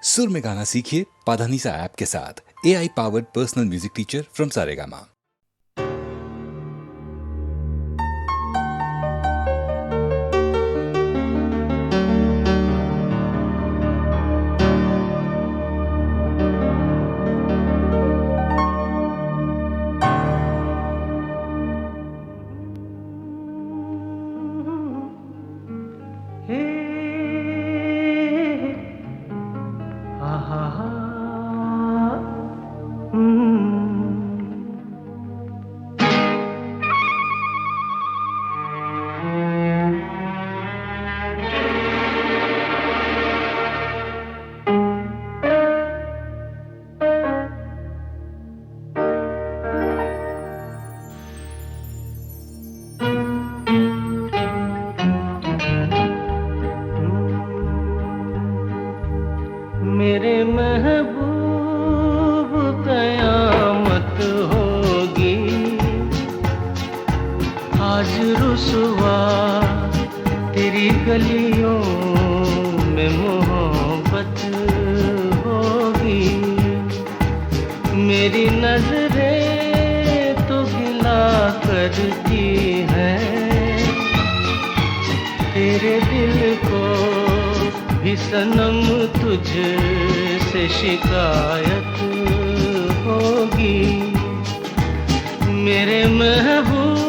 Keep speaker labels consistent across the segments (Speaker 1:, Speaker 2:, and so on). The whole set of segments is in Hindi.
Speaker 1: सुर में गाना सीखिए पाधानीसा ऐप के साथ। AI powered personal music teacher from Saregama.
Speaker 2: मेरे महबूब कयामत होगी, आज रुसवा तेरी गलियों में मोहब्बत होगी। मेरी नजरें तो गिला करती हैं, तेरे दिल को भी सनम तुझसे शिकायत होगी। मेरे महबूब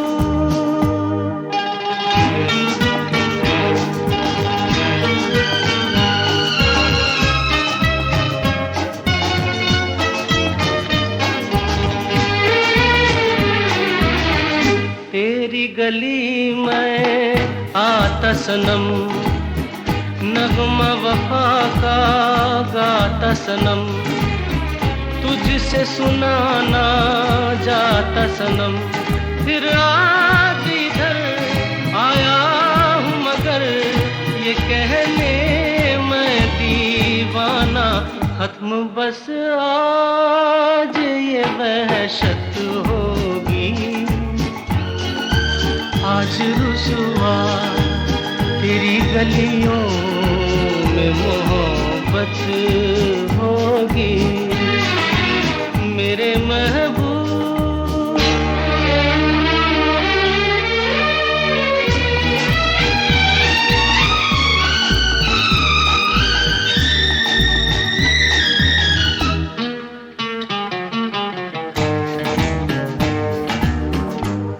Speaker 2: तेरी गली में आता सनम, नगमा वफा का गाता सनम, तुझसे सुनाना जाता सनम। फिर आज इधर आया हूँ मगर ये कहने मैं दीवाना, खत्म बस आज ये वहशत होगी। आज रुसवा तेरी गलियों में मोहब्बत होगी। मेरे महबूब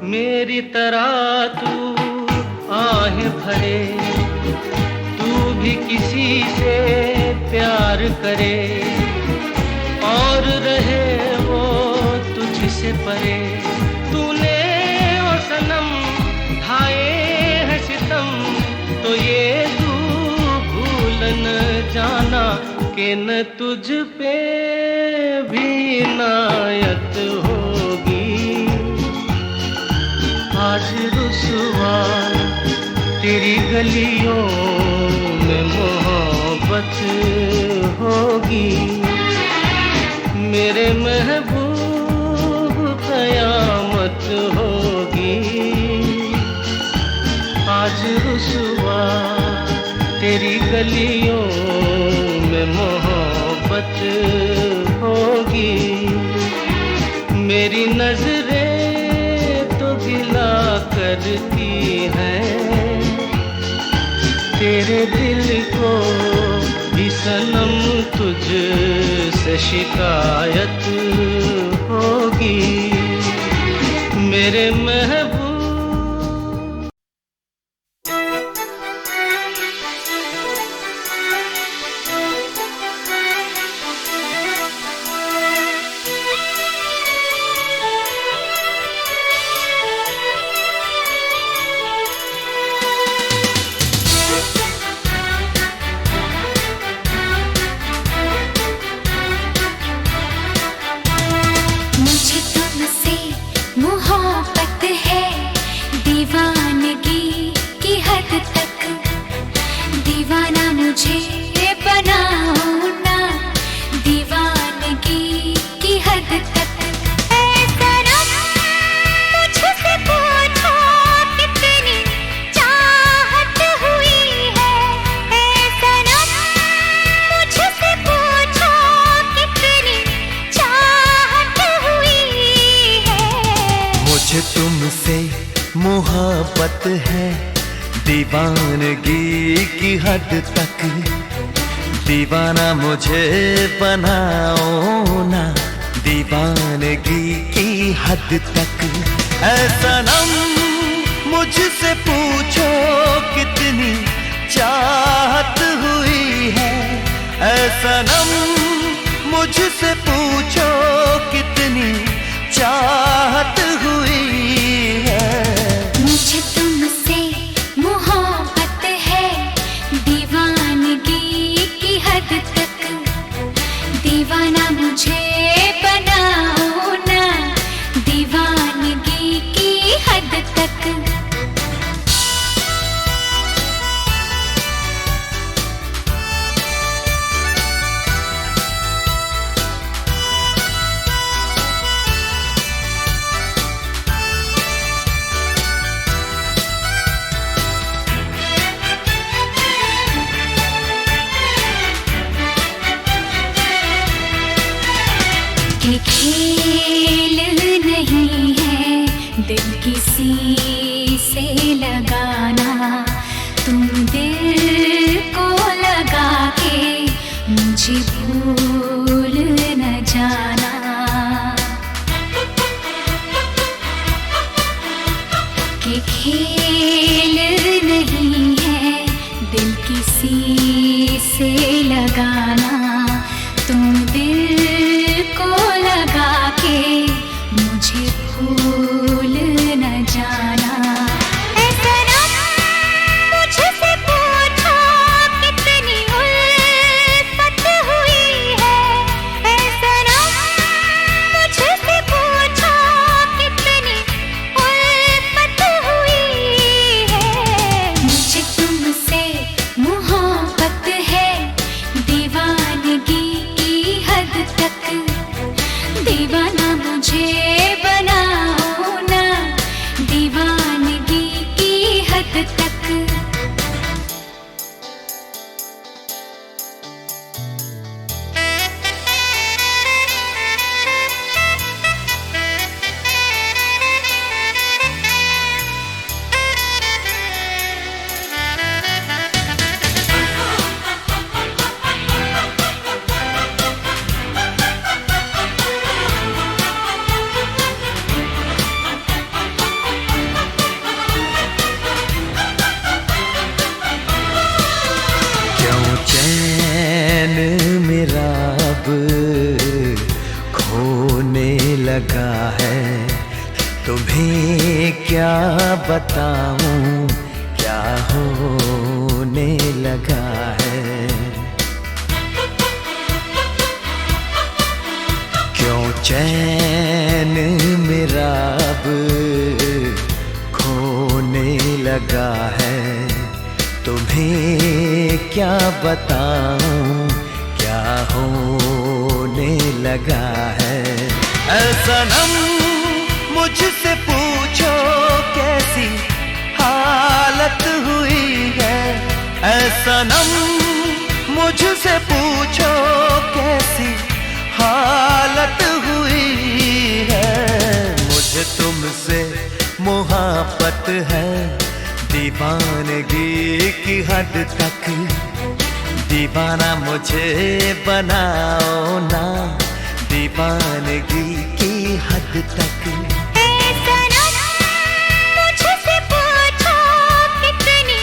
Speaker 2: मेरी तरह तू आहें भरे, तू भी किसी से प्यार करे और रहे वो तुझसे परे। तूने ओ सनम ढाए हैं सितम, तो ये तू भूल न जाना कि न तुझ पे भी इनायत होगी। आज रुसवा तेरी गलियों में मोहब्बत होगी। मेरे महबूब कयामत होगी। आज रुसवा तेरी गलियों में मोहब्बत होगी। मेरी नजरें तो गिला करती हैं, तेरे दिल को भी सनम तुझसे शिकायत होगी। मेरे महबूब
Speaker 3: मुझे तुमसे मोहब्बत है। मोहब्बत है दीवानगी की हद तक, दीवाना मुझे बनाओ ना दीवानगी की हद तक। ऐ सनम मुझसे पूछो कितनी चाहत हुई है, ऐ सनम मुझसे पूछो कितनी चाहत हुई है।
Speaker 4: मुझे तुमसे मोहब्बत है दीवानगी की हद तक, दीवाना मुझे बनाओ ना दीवानगी की हद तक। कि खेल नहीं है दिल किसी से लगाना, तुम दिल को लगा के मुझे भूल न जाना। कि खेल नहीं है दिल किसी से लगाना, तुम दिल को लगा के मुझे भूल न जाना। ऐ सनम मुझसे पूछो कितनी उल्फत हुई है, ऐ सनम मुझसे पूछो कितनी उल्फत हुई है। मुझे तुमसे मोहब्बत है दीवानगी की हद तक, दीवाना मुझे बनाओ ना दीवानगी की हद तक।
Speaker 3: चैन मेरा अब खोने लगा है, तुम्हें क्या बताऊं क्या होने लगा है। क्यों चैन मेरा अब खोने लगा है, तुम्हें क्या बताऊं क्या होने लगा है। ऐ सनम मुझसे पूछो कैसी हालत हुई है, ऐ सनम मुझसे पूछो कैसी हालत हुई है। मुझे तुमसे मोहब्बत है दीवानगी की हद तक, दीवाना मुझे बनाओ ना दीवानगी की हद तक।
Speaker 4: ऐ सनम मुझसे पूछो कितनी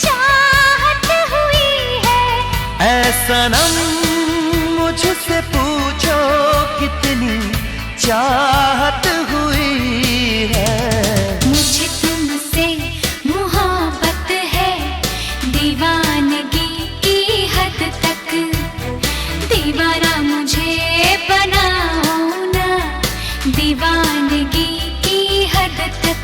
Speaker 4: चाहत हुई है,
Speaker 3: ऐ सनम मुझसे पूछो कितनी चाहत हुई है।
Speaker 4: मुझे तुमसे मोहब्बत है दीवानगी की हद तक, दीवाना मुझे बनाओ ना दीवानगी की हद तक।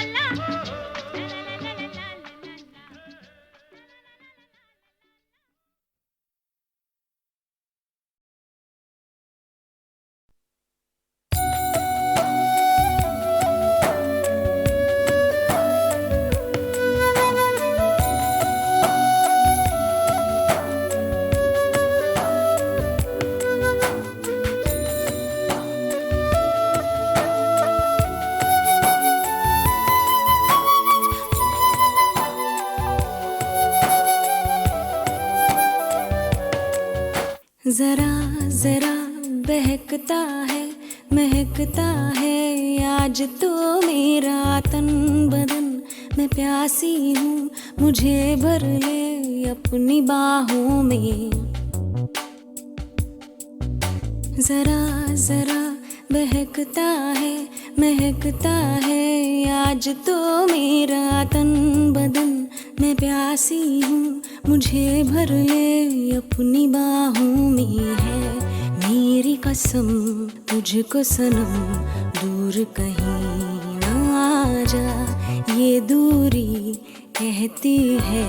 Speaker 5: जरा जरा बहकता है महकता है आज तो मेरा तन बदन मैं प्यासी हूँ, मुझे भर ले अपनी बाहों में। जरा जरा बहकता है, महकता है आज तो मेरा तन बदन। मैं प्यासी हूँ, मुझे भर ले अपनी बाहों में है मेरी कसम। तुझको सनम दूर कहीं ना जा, ये दूरी कहती है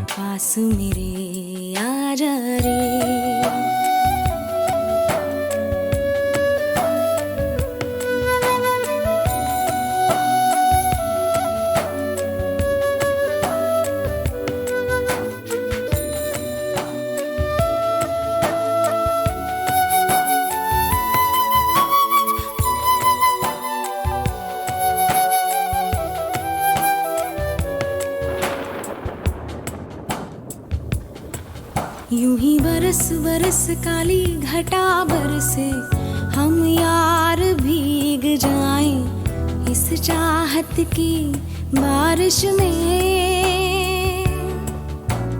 Speaker 5: पास मेरे आ जा रे। यूं ही बरस बरस काली घटा बरसे, हम यार भीग जाएं इस चाहत की बारिश में।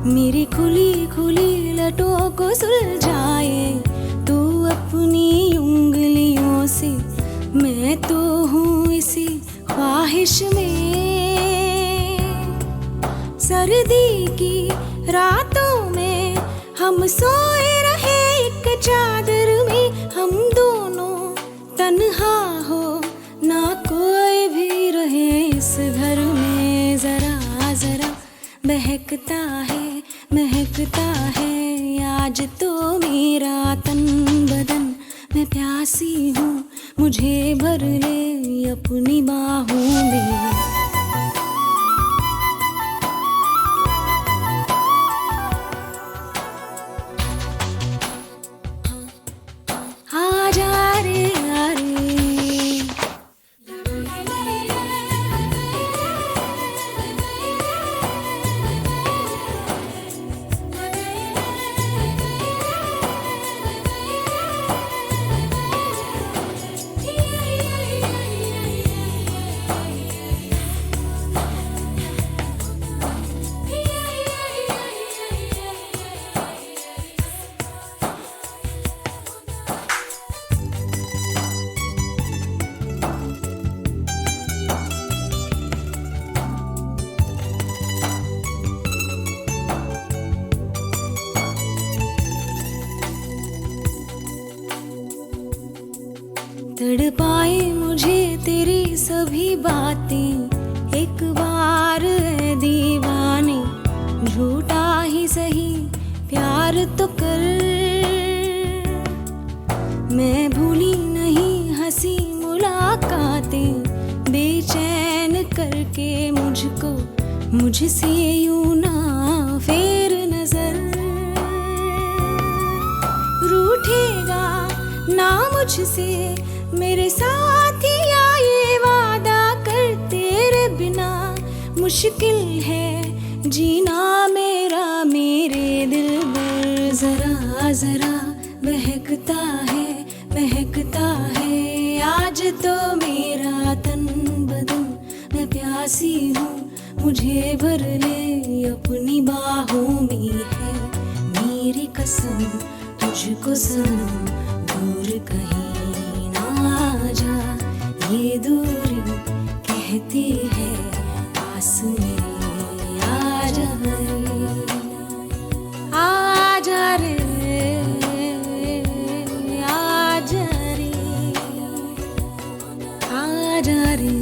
Speaker 5: मेरी खुली खुली लटों को सुलझाए तू अपनी उंगलियों से, मैं तो हूँ इसी ख्वाहिश में। सर्दी की रातों में हम सोए रहे एक चादर में, हम दोनों तन्हा हो ना कोई भी रहे इस घर में। जरा जरा बहकता है, महकता है आज तो मेरा तन बदन। मैं प्यासी हूँ, मुझे भर ले अपनी बाहों में। तड़पाए मुझे तेरी सभी बातें, एक बार है दीवाने झूठा ही सही प्यार तो कर। मैं भूली नहीं हंसी मुलाकातें, बेचैन करके मुझको मुझसे यूं ना फेर नजर। रूठेगा ना मुझसे मेरे साथिया, ये वादा कर तेरे बिना मुश्किल है जीना मेरा मेरे दिल में। जरा जरा बहकता है, महकता है आज तो मेरा तन बदन। मैं प्यासी हूँ, मुझे भर ले अपनी बाहों में है मेरी कसम। तुझको सनम दूर कहीं जा, ये दूरी कहती है पास मेरे आ जा रे, आ जा रे, आ जा रे, आ जा रे।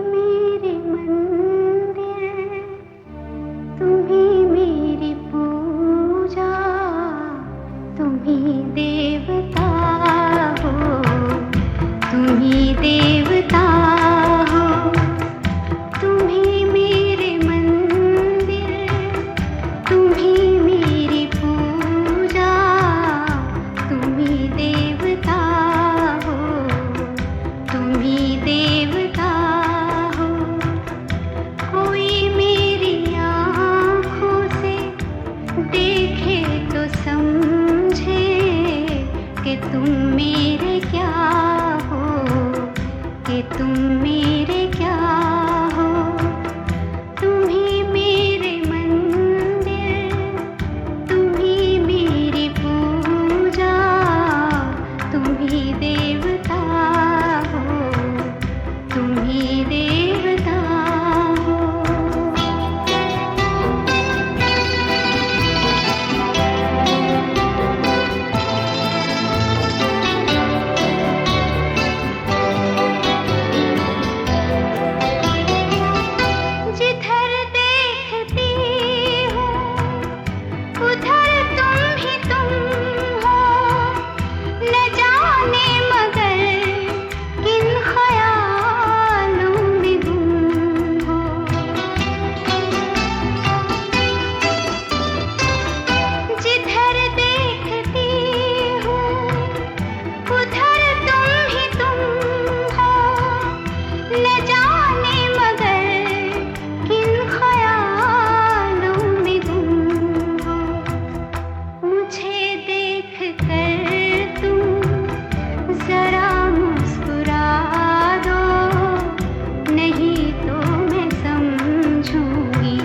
Speaker 4: मेरे मंदिर, तुम ही मेरी पूजा, तुम ही देवता हो, तुम ही देवता हो। तुम ही मेरे मंदिर, तुम ही मेरी पूजा, तुम ही देवता हो, तुम ही देवता हो। कोई मेरी आँखों से देखे तो समझे कि तुम मेरे क्या हो, कि तुम मेरे क्या हो। तुम ही मेरे मंदिर, तुम ही मेरी पूजा, तुम ही देवता हो, तुम ही देवता हो। जिधर देखती हूँ उधर तुम ही तुम हो, न जाने मगर किन ख्यालों में गुम हो। जिधर देखती हूँ उधर तुम ही तुम हो, न जाने मगर किन ख्यालों में गुम हो। मुझे देख कर तुम जरा मुस्कुरा दो, नहीं तो मैं समझूंगी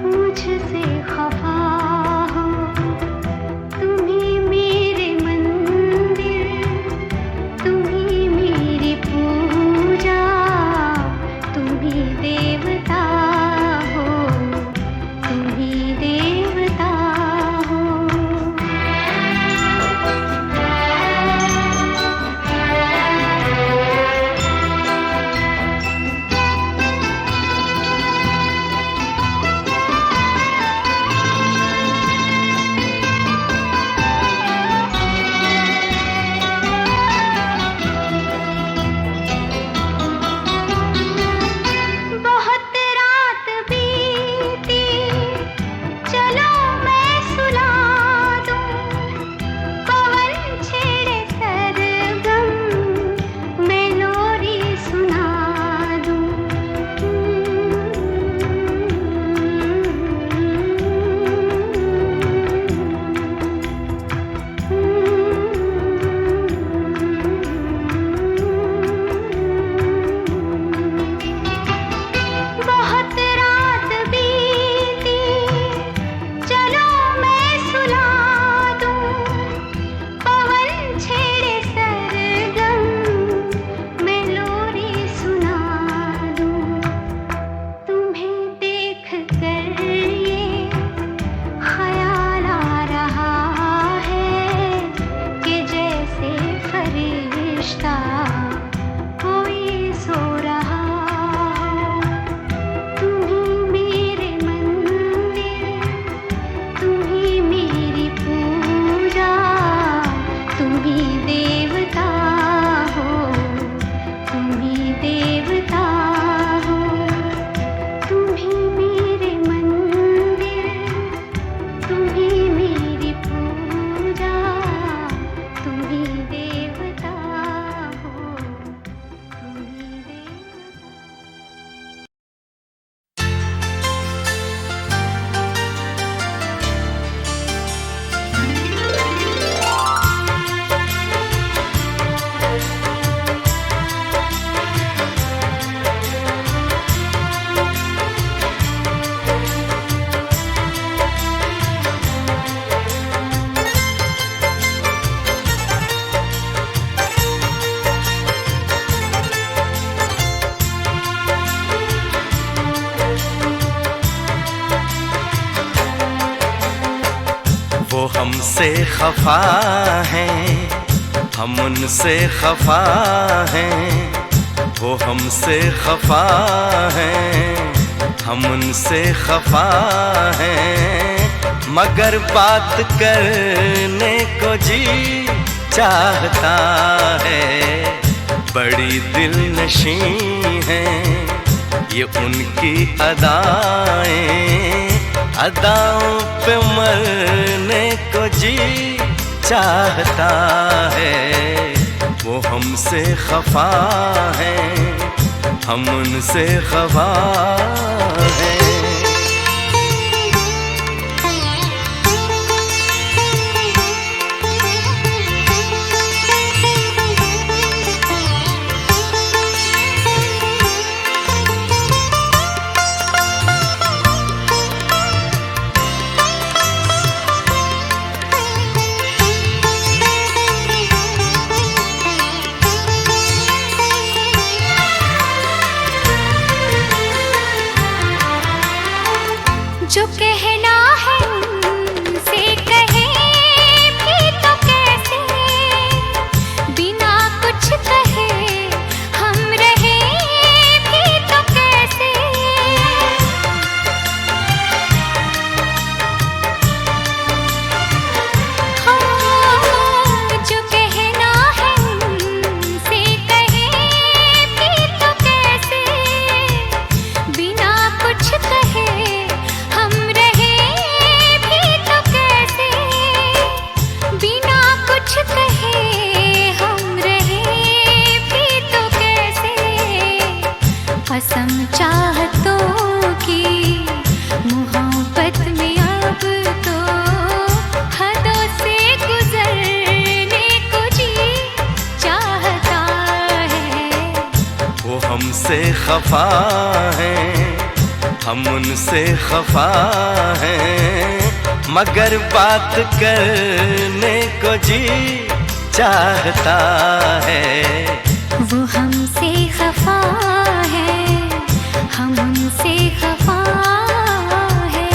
Speaker 4: मुझसे खफा हो। तुम ही मेरे मंदिर, तुम ही मेरी पूजा, तुम ही देवता हो, तुम ही देवता हो। बहुत रात बीती, चलो मैं सुला दूं, पवन छेड़े सरगम, मैं लोरी सुना दूं। बहुत रात बीती, चलो मैं सुला दूं, पवन छेड़े सरगम, मैं लोरी सुना दूं। तुम्हें देख कर ये ख्याल आ रहा है कि जैसे फरिश्ता कोई सो रहा हो। तुम ही मेरे मंदिर, तुम ही मेरी पूजा, तुम ही देवता हो, तुम ही देवता हो। तुम ही मेरे मंदिर, तुम ही मेरी पूजा, तुम ही देवता हो, तुम ही देवता।
Speaker 3: वो हमसे खफा हैं, हम उनसे खफा हैं, वो हमसे खफा हैं, हम उनसे खफा हैं, मगर बात करने को जी चाहता है। बड़ी दिलनशी हैं ये उनकी अदाएं, अदाओं पे मरने को जी चाहता है। वो हमसे खफा हैं, हम उनसे खफा हैं।
Speaker 5: जो कहना है उनसे कहे भी तो कैसे, बिना कुछ कहे हम रहे भी तो कैसे। हाँ, जो कहना है उनसे कहे भी तो कैसे, बिना कुछ कहे कसम चाहतों की मोहब्बत में अब तो हदों से गुजरने को जी चाहता है।
Speaker 3: वो हमसे खफा हैं, हम उनसे खफा हैं, मगर बात करने को जी चाहता है।
Speaker 5: वो हमसे खफा है, हम उनसे खफा है।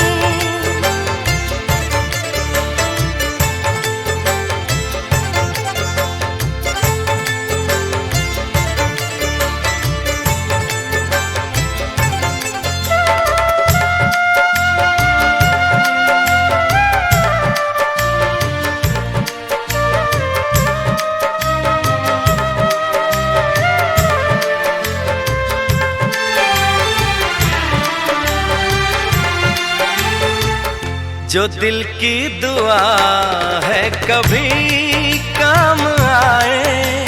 Speaker 3: जो दिल की दुआ है कभी काम आए,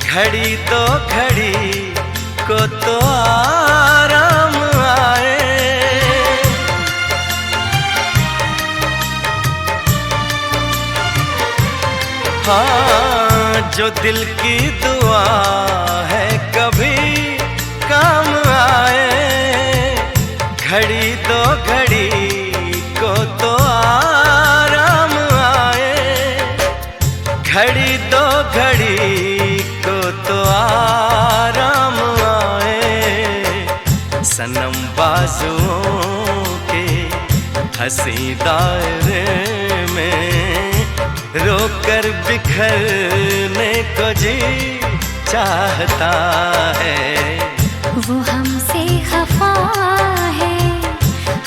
Speaker 3: घड़ी तो घड़ी को तो आराम आए। हाँ, जो दिल की दुआ है कभी काम आए, घड़ी तो घड़ी को तो आराम आए, घड़ी दो घड़ी को तो आराम आए। सनम बाजुओं के हंसी दायरे में रोकर बिखरने को जी चाहता है।
Speaker 5: वो हमसे खफा है,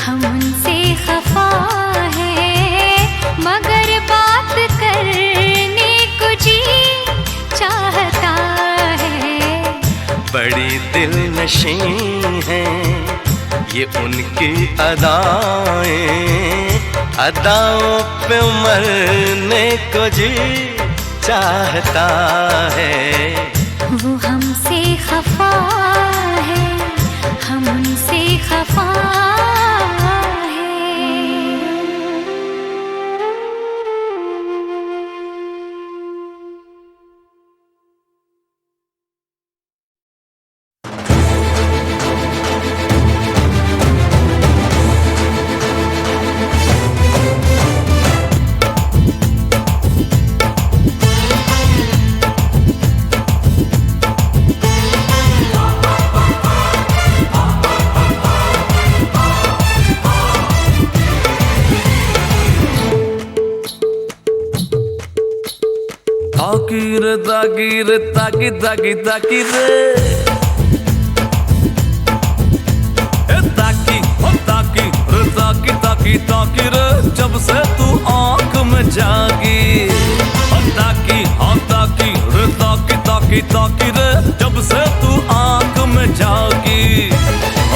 Speaker 5: हम उनसे खफा है, मगर बात करने को जी चाहता है।
Speaker 3: बड़ी दिलनशी हैं ये उनकी अदाएं, अदाओं पे मरने को जी चाहता है।
Speaker 5: वो हमसे खफा है, हम उनसे खफा है।
Speaker 6: ताकी रे ताकी रे ताकी ताकी ताकी रे
Speaker 3: जागी। ताकी हाँ ताकी रे ताकी ताकी ताकी रे जब से तू आंख में जागी।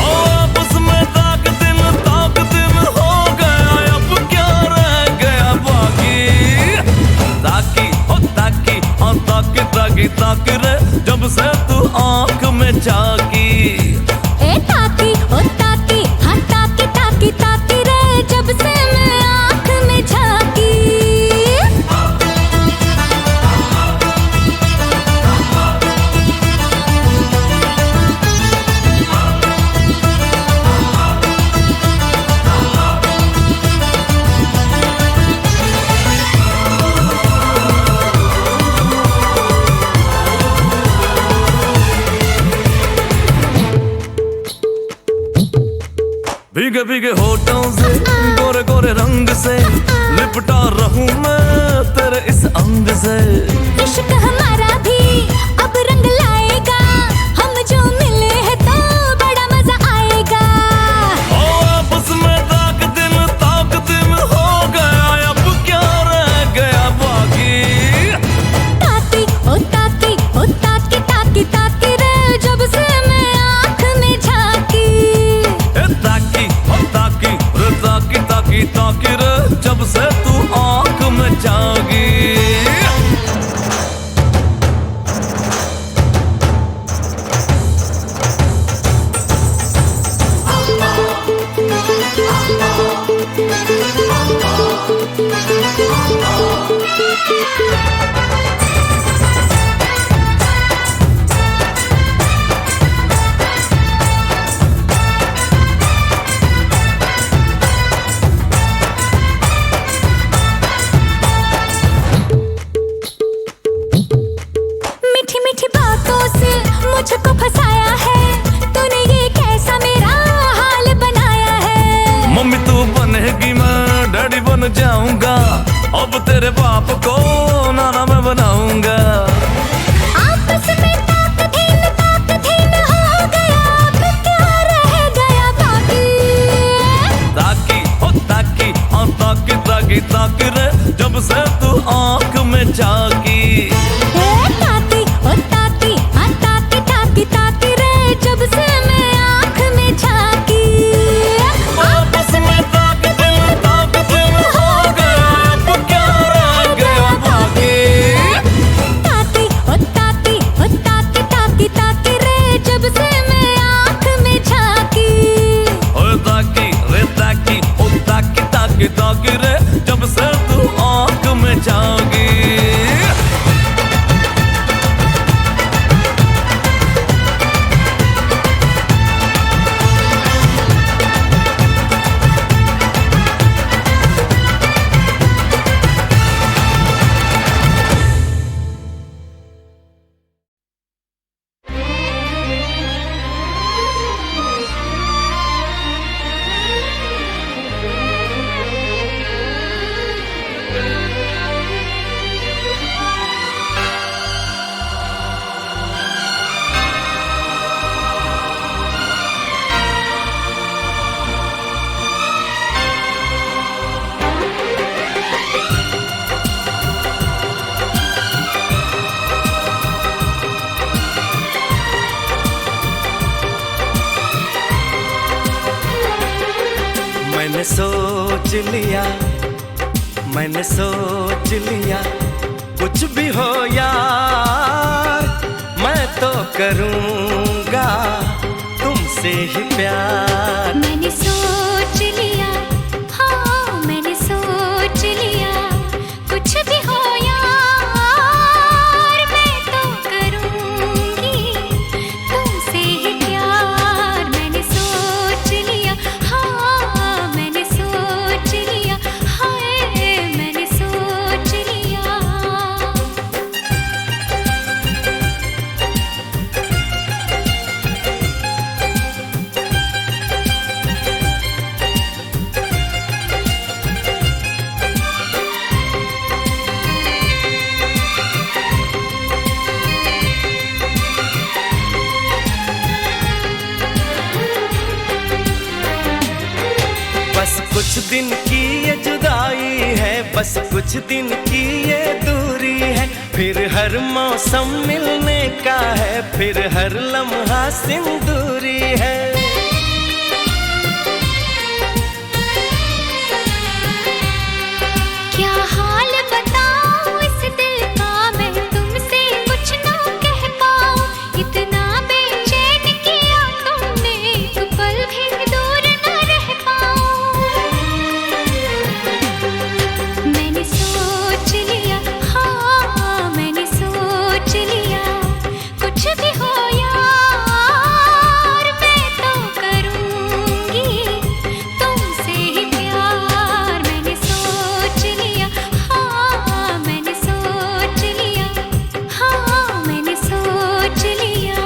Speaker 3: अब उसमें ताक दिन हो गया, अब क्या रह गया बाकी। ताकी हाँ ताकी ताकी रे जब से तू आंख में जागी।
Speaker 5: ए ताकी ओ ताकी हाँ ताकी ताकी ताकी रे जब से मैं आँख में झांकी।
Speaker 3: भीगे भीगे होठों से गोरे गोरे रंग से लिपटा रहूं मैं तेरे इस अंग से।
Speaker 5: इश्क हमारा भी अब रंग लाएगा, हम जो मिले हैं तो बड़ा मजा आएगा।
Speaker 3: आपस में ताक दिन हो गया, अब क्या रह गया बाकी।
Speaker 5: ताकी ओ ताकी ओ ताकी ताकी ताकी रे जब से मैं आँख में झांकी।
Speaker 3: ताकी ताकी रे ताकी ताकी ताकी रे जब से तू आंख में जागी।
Speaker 5: मीठी मीठी बातों से मुझको फंसाया है, तूने ये कैसा मेरा हाल बनाया है।
Speaker 3: मम्मी तू बनेगी मैं डैडी बन जाऊंगा, अब तेरे बाप को नाना मैं बनाऊंगा।
Speaker 5: आपस में ताक धीन हो गया, अब क्या रह गया बाकी।
Speaker 3: ताकी हो ताकी हाँ ताकी ताकी ताकी रे जब से तू आंख में जागी।
Speaker 5: ताकी ओ ताकी हाँ ताकी ताकी ताकी रे जब से मैं आँख में झांकी।
Speaker 3: आपस में ताक दिन हो गया, अब क्या रह गया बाकी।
Speaker 5: ताकी ओ ताकी ताकी ताकी रे जब से मैं आँख में झांकी।
Speaker 3: ओए ताकी रे ताकी ओ ताकी ताकी ताकी रे जब से तू आंख में जागी। मैंने सोच लिया कुछ भी हो यार, मैं तो करूँगा तुमसे ही प्यार।
Speaker 5: मैंने सोच लिया, हाँ मैंने सोच लिया कुछ भी हो यार, मैं तो करूँगी तुमसे ही प्यार। मैंने सोच लिया, हाँ मैंने सोच लिया, हाय मैंने सोच लिया।
Speaker 3: बस कुछ दिन की ये जुदाई है,
Speaker 6: बस कुछ दिन की ये दूरी है, फिर हर मौसम मिलने का है, फिर हर लम्हा सिंदूरी है।
Speaker 5: क्या हाल बताऊं इस दिल का, मैं तुमसे कुछ ना कह पाऊं। इतना बेचैन किया तुमने, एक पल भी दूर न रह पाऊं। मैंने सोच लिया, हाँ मैंने सोच लिया, कुछ भी हो यार मैं तो करूंगी तुमसे ही प्यार। मैंने सोच लिया, हाँ मैंने सोच लिया, हाँ मैंने सोच लिया।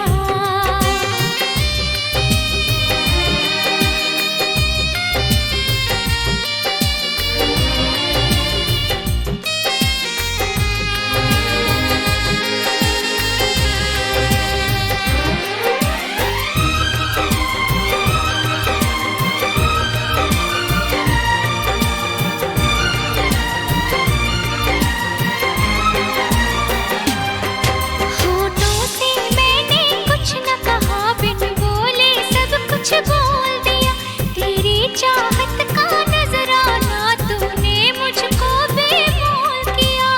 Speaker 5: होठों से मैंने कुछ न कहा, बिन बोले सब कुछ बोल दिया। तेरी चाहत का नजराना तूने मुझको बेमोल किया।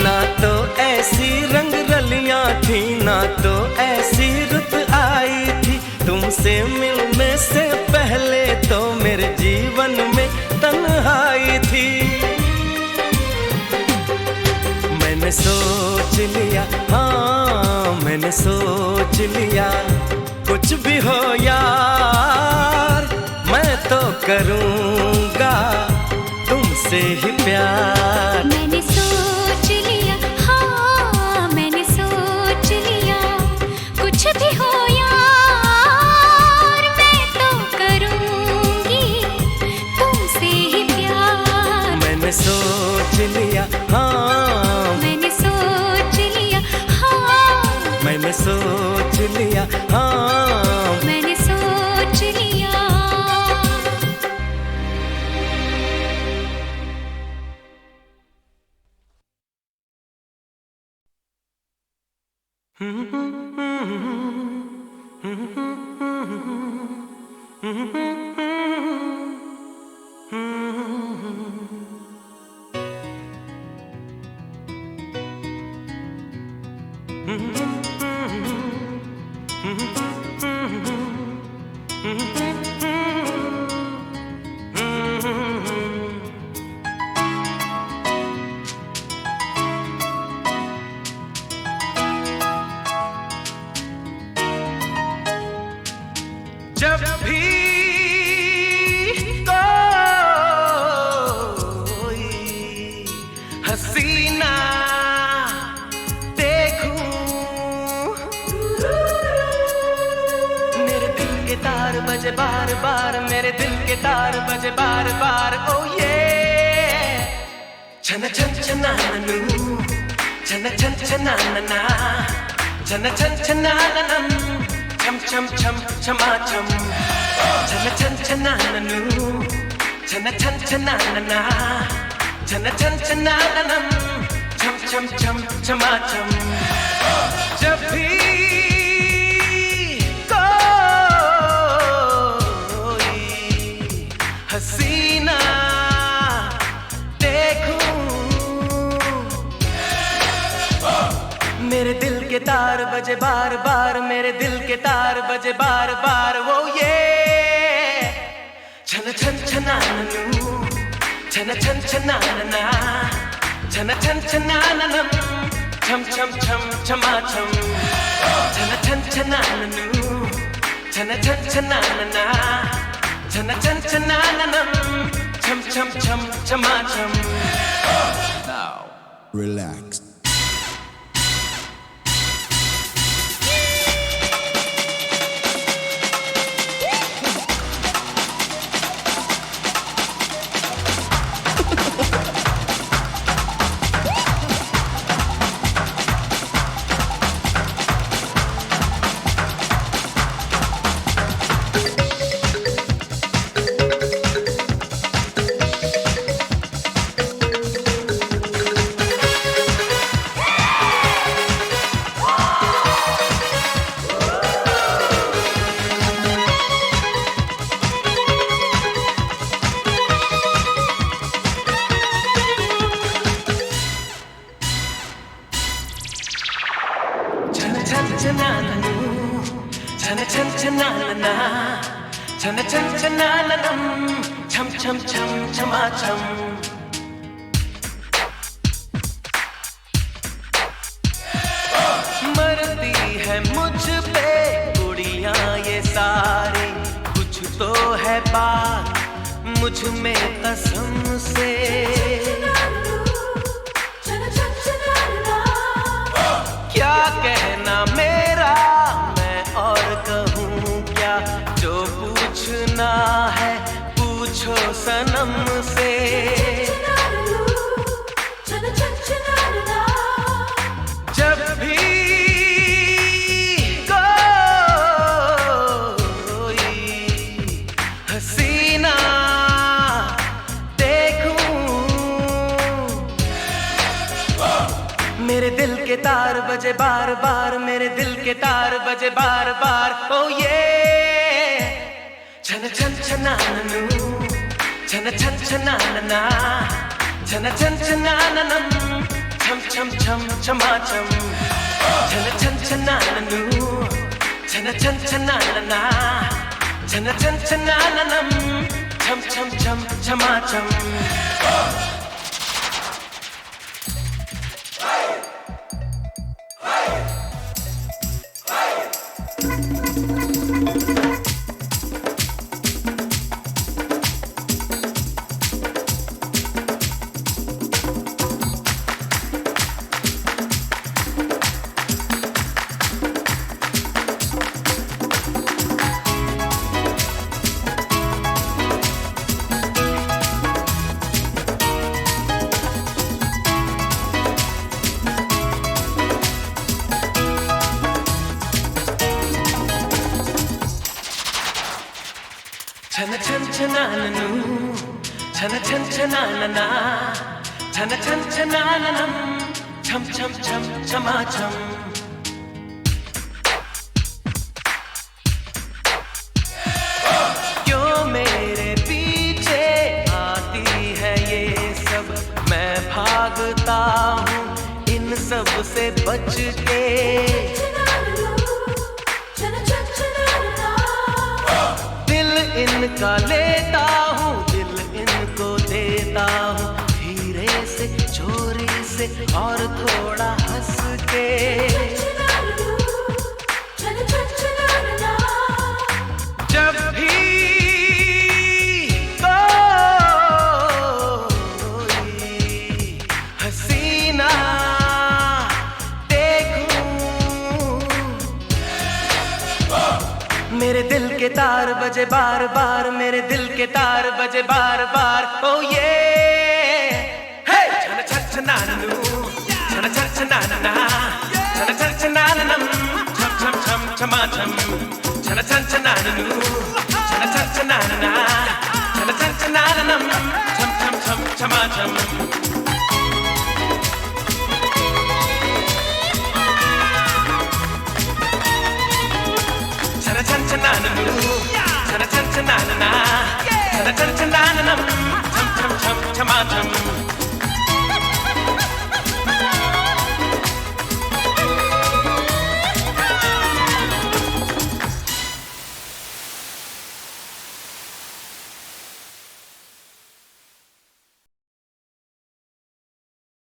Speaker 6: ना तो ऐसी रंग रलियां थी, ना तो ऐसी रुत आई थी। तुमसे मिलने से पहले तो मेरे जीवन में तन्हाई थी। मैंने सोच लिया, हाँ मैंने सोच लिया, कुछ भी हो यार मैं तो करूँगा तुमसे ही प्यार।
Speaker 5: मैंने सोच लिया, हाँ मैंने सोच लिया, कुछ भी हो यार मैं तो करूंगी तुमसे ही प्यार।
Speaker 6: मैंने सोच लिया, हाँ
Speaker 5: मैंने सोच लिया, हाँ
Speaker 6: मैंने सोच लिया, हाँ
Speaker 5: मैंने सोच लिया।
Speaker 6: जब भी कोई हसीना देखूं, मेरे दिल के तार बजे बार बार, मेरे दिल के तार बजे बार बार। ओ ये छन छन छनानू, छन छन छनाना, छन छन छनानम, छम छम छम छमा छम। छन छन छनानू, छन छन छनाना, छन छन छनानम, छम छम छम छमा छम। जब भी कोई हसीना देखूं, मेरे दिल के तार बजे बार बार, मेरे दिल के तार बजे बार बार। वो ये छन छन छनानू, छन छन छनाना, छन छन छनानम, छम छम छम छमा छम। छन छन छनानू, छन छन छनाना, छन छन छनानम, छम छम छम छमा छम।
Speaker 7: Relax.
Speaker 6: छनाननु छन छन छनानना छन छन छनाननम छम छम छम छमा छम मरती है मुझ पे कुड़ियां ये सारी कुछ तो है बात मुझ में कसम से क्या कहना मेरा मैं और कहूँ क्या जो पूछना है पूछो सनम से जब भी कोई हसीना देखूं मेरे दिल के तार बजे बार बार मेरे दिल के तार बजे बार बार ओ ये छन छन छनाननु छन छन छनानना छन छन छनाननम छम छम छम छमा छम छन छन छनाननु छन छन छनानना छन छन छनाननम छम छम छम छमा छम छन छन छनाननु छन छन छनानना छन छन छनाननम छम छम छम छमा छम क्यों मेरे पीछे आती है ये सब मैं भागता हूँ इन सब से बच के इनका लेता हूँ दिल इनको देता हूँ धीरे से चोरी से और थोड़ा हंस के जब भी कोई हसीना मेरे दिल के तार बजे बार बार मेरे दिल के तार बजे बार बार ओ ये छन छन छनाननु छन छन छनानना छन छन छनाननम छम छम छम छमा छम छन छन छनाननु छन छन छनानना छन छन छनाननम छम छम छम छमा छम छन छन छनाननु छन छन छनानना छन छन छनाननम छम छम छम छमा छम